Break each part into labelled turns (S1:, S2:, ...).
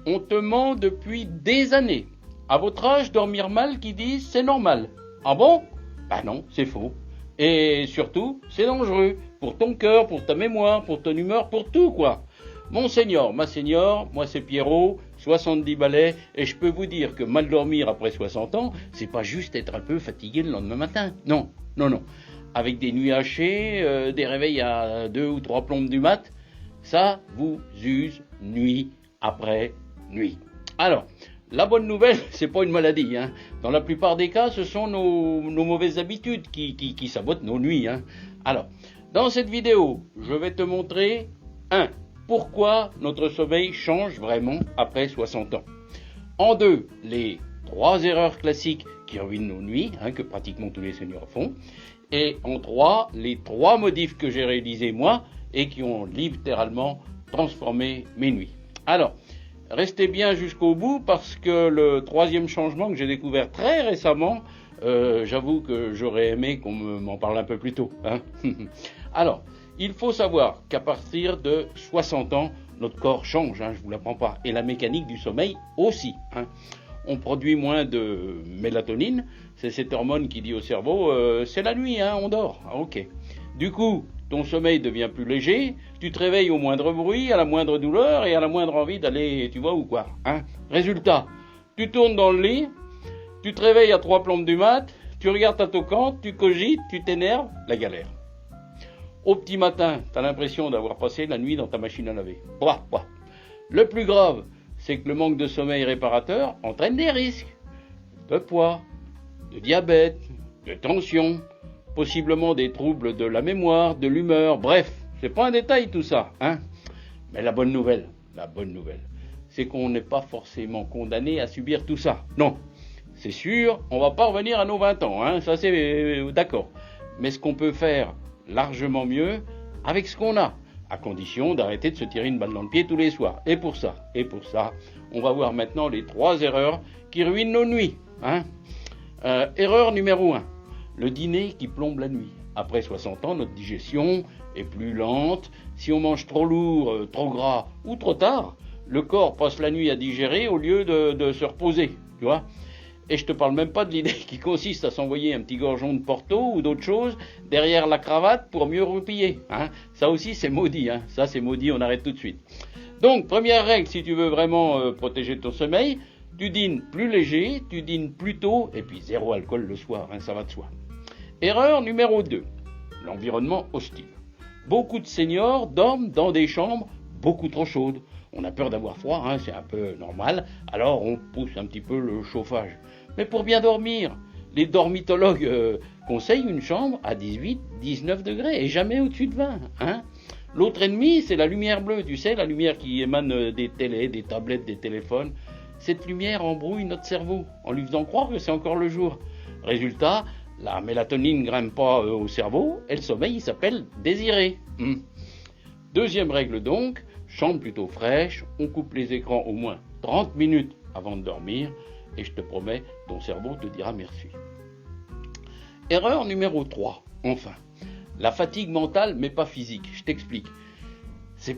S1: on te ment depuis des années. À votre âge, dormir mal, qui disent c'est normal. Ah bon? Ben non, c'est faux. Et surtout, c'est dangereux. Pour ton cœur, pour ta mémoire, pour ton humeur, pour tout quoi. Mon seigneur, ma seigneur, moi c'est Pierrot, 70 balais, et je peux vous dire que mal dormir après 60 ans, c'est pas juste être un peu fatigué le lendemain matin. Non, non, non. Avec des nuits hachées, des réveils à 2 ou 3 plombes du mat, ça vous use nuit après nuit. Alors, la bonne nouvelle, c'est pas une maladie. Hein. Dans la plupart des cas, ce sont nos mauvaises habitudes qui sabotent nos nuits. Hein. Alors, dans cette vidéo, je vais te montrer pourquoi notre sommeil change vraiment après 60 ans. En 2, les 3 erreurs classiques qui ruinent nos nuits, que pratiquement tous les seniors font. Et en 3, les 3 modifs que j'ai réalisés moi et qui ont littéralement transformé mes nuits. Alors, restez bien jusqu'au bout parce que le 3e changement que j'ai découvert très récemment, j'avoue que j'aurais aimé qu'on m'en parle un peu plus tôt. Hein. Alors, il faut savoir qu'à partir de 60 ans, notre corps change, je ne vous l'apprends pas, et la mécanique du sommeil aussi. On produit moins de mélatonine, c'est cette hormone qui dit au cerveau, c'est la nuit, on dort. Ok. Du coup, ton sommeil devient plus léger, tu te réveilles au moindre bruit, à la moindre douleur et à la moindre envie d'aller, tu vois où quoi. Résultat, tu tournes dans le lit, tu te réveilles à 3 plombes du mat, tu regardes ta toquante, tu cogites, tu t'énerves, la galère. Au petit matin, tu as l'impression d'avoir passé la nuit dans ta machine à laver. Le plus grave, c'est que le manque de sommeil réparateur entraîne des risques. De poids, de diabète, de tension, possiblement des troubles de la mémoire, de l'humeur, bref, c'est pas un détail tout ça. Mais la bonne nouvelle, c'est qu'on n'est pas forcément condamné à subir tout ça. Non, c'est sûr, on va pas revenir à nos 20 ans, ça c'est d'accord. Mais ce qu'on peut faire largement mieux avec ce qu'on a, à condition d'arrêter de se tirer une balle dans le pied tous les soirs. Et pour ça, on va voir maintenant les 3 erreurs qui ruinent nos nuits. Erreur numéro 1, le dîner qui plombe la nuit. Après 60 ans, notre digestion est plus lente. Si on mange trop lourd, trop gras ou trop tard, le corps passe la nuit à digérer au lieu de se reposer, tu vois. Et je te parle même pas de l'idée qui consiste à s'envoyer un petit gorgeon de Porto ou d'autre chose derrière la cravate pour mieux roupiller. Ça aussi c'est maudit, ça c'est maudit, on arrête tout de suite. Donc première règle, si tu veux vraiment protéger ton sommeil, tu dînes plus léger, tu dînes plus tôt et puis 0 alcool le soir, ça va de soi. Erreur numéro 2, l'environnement hostile. Beaucoup de seniors dorment dans des chambres beaucoup trop chaudes. On a peur d'avoir froid, c'est un peu normal, alors on pousse un petit peu le chauffage. Mais pour bien dormir, les dormitologues conseillent une chambre à 18, 19 degrés et jamais au-dessus de 20. L'autre ennemi, c'est la lumière bleue, tu sais, la lumière qui émane des télés, des tablettes, des téléphones. Cette lumière embrouille notre cerveau en lui faisant croire que c'est encore le jour. Résultat, la mélatonine ne grimpe pas au cerveau et le sommeil il s'appelle désiré. Deuxième règle donc, chambre plutôt fraîche, on coupe les écrans au moins 30 minutes avant de dormir et je te promets, ton cerveau te dira merci. Erreur numéro 3, enfin, la fatigue mentale mais pas physique, je t'explique.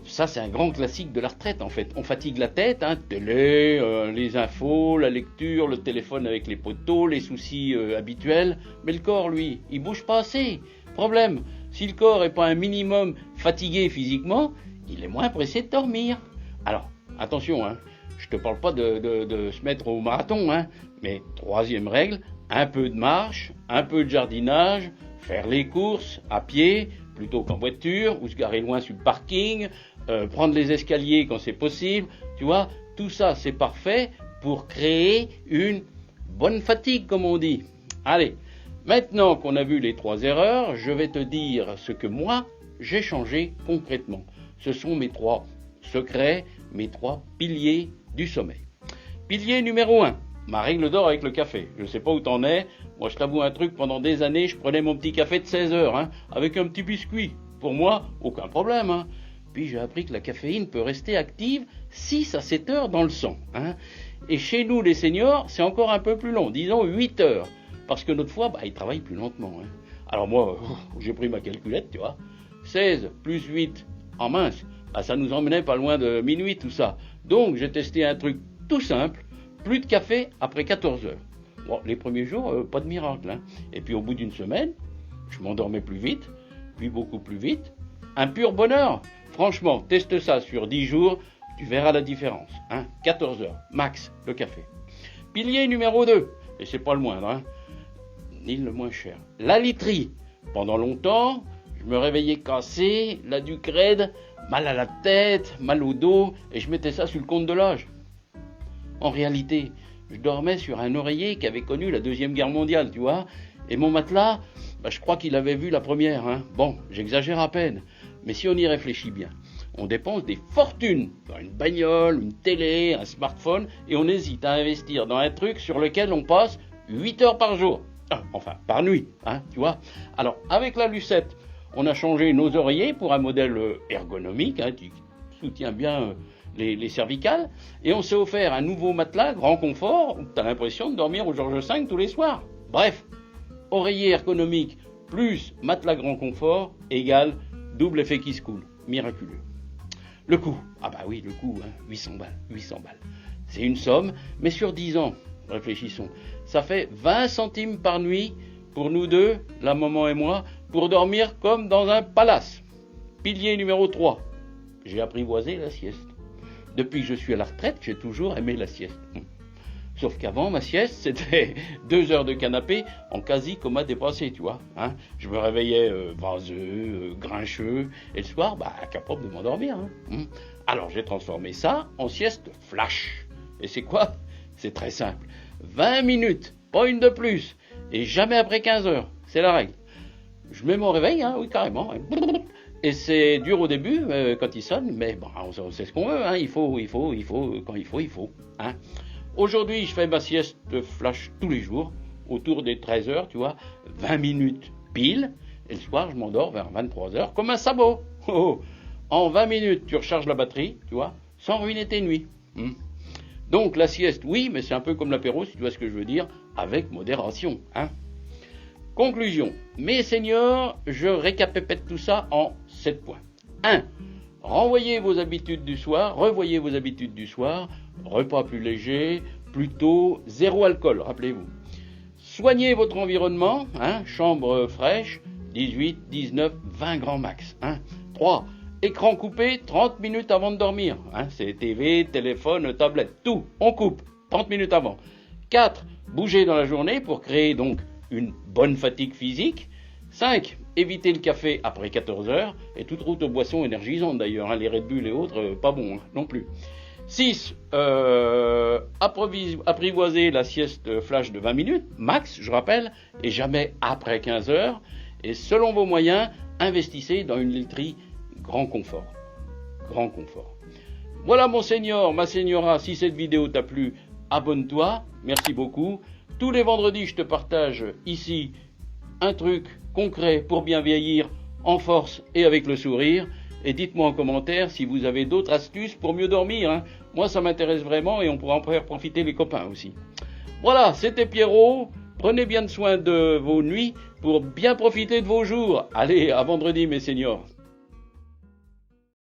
S1: Ça c'est un grand classique de la retraite en fait, on fatigue la tête, télé, les infos, la lecture, le téléphone avec les poteaux, les soucis habituels, mais le corps lui, il bouge pas assez. Problème, si le corps est pas un minimum fatigué physiquement, il est moins pressé de dormir. Alors, attention, je te parle pas de se mettre au marathon, mais 3e règle, un peu de marche, un peu de jardinage, faire les courses à pied plutôt qu'en voiture, ou se garer loin sur le parking, prendre les escaliers quand c'est possible, tu vois, tout ça c'est parfait pour créer une bonne fatigue comme on dit. Allez, maintenant qu'on a vu les 3 erreurs, je vais te dire ce que moi j'ai changé concrètement. Ce sont mes 3 secrets, mes 3 piliers du sommeil. Pilier numéro 1, ma règle d'or avec le café. Je ne sais pas où t'en es, moi je t'avoue un truc, pendant des années je prenais mon petit café de 16 heures, avec un petit biscuit. Pour moi, aucun problème. Puis j'ai appris que la caféine peut rester active 6 à 7 heures dans le sang. Et chez nous les seniors, c'est encore un peu plus long, disons 8 heures. Parce que notre foie, il travaille plus lentement. Alors moi, j'ai pris ma calculette, tu vois. 16 plus 8 en mince, ça nous emmenait pas loin de minuit tout ça. Donc j'ai testé un truc tout simple, plus de café après 14 heures. Bon, les premiers jours, pas de miracle, hein. Et puis au bout d'une semaine, je m'endormais plus vite, puis beaucoup plus vite. Un pur bonheur. Franchement, teste ça sur 10 jours, tu verras la différence. Hein. 14 heures, max, le café. Pilier numéro 2, et c'est pas le moindre, hein, ni le moins cher. La literie. Pendant longtemps, je me réveillais cassé, la duc raide, mal à la tête, mal au dos, et je mettais ça sur le compte de l'âge. En réalité, je dormais sur un oreiller qui avait connu la Deuxième Guerre mondiale, tu vois, et mon matelas, je crois qu'il avait vu la première, hein. Bon, j'exagère à peine, mais si on y réfléchit bien, on dépense des fortunes dans une bagnole, une télé, un smartphone, et on hésite à investir dans un truc sur lequel on passe 8 heures par jour. Enfin, par nuit, hein, tu vois. Alors, avec la Lucette, on a changé nos oreillers pour un modèle ergonomique, hein, qui soutient bien les cervicales, et on s'est offert un nouveau matelas grand confort, où tu as l'impression de dormir au Georges V tous les soirs. Bref, oreiller ergonomique plus matelas grand confort égale double effet qui se coule. Miraculeux. Le coût, ah bah oui, le coût, hein, 800 balles. C'est une somme, mais sur 10 ans, réfléchissons, ça fait 20 centimes par nuit pour nous deux, la maman et moi, pour dormir comme dans un palace. Pilier numéro 3, j'ai apprivoisé la sieste. Depuis que je suis à la retraite, j'ai toujours aimé la sieste. Sauf qu'avant, ma sieste, c'était 2 heures de canapé en quasi coma dépassé, tu vois. Hein. Je me réveillais vaseux, grincheux, et le soir, capable de m'endormir. Hein. Alors, j'ai transformé ça en sieste flash. Et c'est quoi? C'est très simple. 20 minutes, pas une de plus, et jamais après 15 heures. C'est la règle. Je mets mon réveil, hein, oui, carrément. Et c'est dur au début, quand il sonne, mais bon, on sait ce qu'on veut. Hein. Il faut, quand il faut. Hein. Aujourd'hui, je fais ma sieste flash tous les jours, autour des 13 heures, tu vois, 20 minutes pile, et le soir, je m'endors vers 23 heures, comme un sabot. En 20 minutes, tu recharges la batterie, tu vois, sans ruiner tes nuits. Donc, la sieste, oui, mais c'est un peu comme l'apéro, si tu vois ce que je veux dire, avec modération. Hein. Conclusion. Mes seniors, je récapépète tout ça en 7 points. 1. Revoyez vos habitudes du soir, repas plus léger, plutôt zéro alcool, rappelez-vous. Soignez votre environnement, hein, chambre fraîche, 18, 19, 20 grands max. Hein. 3. Écran coupé 30 minutes avant de dormir. Hein, c'est TV, téléphone, tablette, tout, on coupe 30 minutes avant. 4. Bougez dans la journée pour créer donc une bonne fatigue physique. 5. Évitez le café après 14 heures, et toute route aux boissons énergisantes d'ailleurs, hein, les Red Bull et autres, pas bon non plus. 6. Apprivoisez la sieste flash de 20 minutes, max, je rappelle, et jamais après 15 heures. Et selon vos moyens, investissez dans une literie grand confort. Voilà mon senior, ma seniora, si cette vidéo t'a plu, abonne-toi, merci beaucoup. Tous les vendredis, je te partage ici un truc concret pour bien vieillir en force et avec le sourire. Et dites-moi en commentaire si vous avez d'autres astuces pour mieux dormir. Hein. Moi, ça m'intéresse vraiment et on pourra en faire profiter les copains aussi. Voilà, c'était Pierrot. Prenez bien soin de vos nuits pour bien profiter de vos jours. Allez, à vendredi, mes seniors.